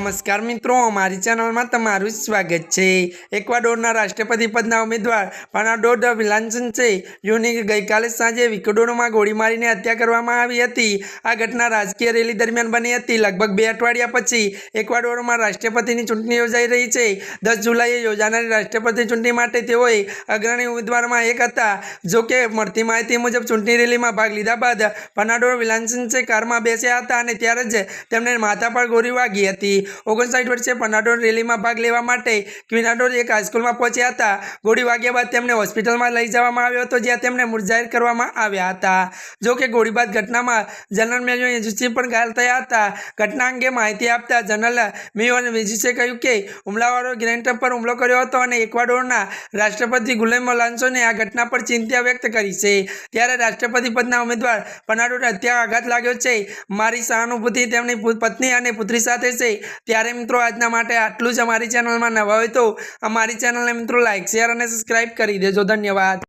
नमस्कार मित्रों, हमारी चैनल में तमारू स्वागत है। इक्वाडोरना राष्ट्रपति पदना उम्मीदवार फर्नांडो द विलान्सेंसे जूनी गई काले सांजे विकेडोर में गोળી मारीने हत्या करवामां આવી હતી। आ घटना राजकीय रेली दरमियान बनी હતી। लगभग 2 અઠવાડિયા પછી इक्वाडोर में राष्ट्रपति चूंटणी योजाई रही है। 10 जुलाईए योजानारी राष्ट्रपति चूंटणी माटे तेओए अग्रणी उम्मीदवार में एक था। जो कि મળતી माहिती मुजब चूंटणी रेली में भाग लीधा बाद फर्नांडो विलान्सेंसे कार में बेस्या हता अने त्यारे ज तेमने माथा पर गोળી वागी हती। 59 वर्षीय फर्नांडो रेली में भाग लेवा माटे क्विनाडोर एक हाईस्कूल में पहुंच्या हता। गोળી वाग्या बाद तेमने होस्पिटल में लई जवामां આવ્યો હતો, જ્યાં તેમને મૃત જાહેર કરવામાં આવ્યા હતા। જો કે ગોળીબાદ ઘટનામાં जनरल मेजर विजिसे પણ घायल થયા હતા। घटना अंगे माहिती आपता जनरल मेजर विजिसे કહ્યું કે હુમલાવાળો ગ્રેનેડ પર હુમલો કર્યો હતો અને ઇક્વાડોરના રાષ્ટ્રપતિ ગુલેમો લાન્સોને આ ઘટના પર ચિંતા વ્યક્ત કરી છે। ત્યારે રાષ્ટ્રપતિ પદના ઉમેદવાર ફર્નાન્ડોને હત્યા આઘાત लाग्यो છે। મારી સહાનુભૂતિ તેમની પત્ની અને પુત્રી સાથે છે। ત્યારે મિત્રો આજના માટે આટલું જ। અમારી ચેનલમાં નવા હોય તો અમારી ચેનલને મિત્રો લાઈક, શેર અને સબસ્ક્રાઇબ કરી દેજો। ધન્યવાદ।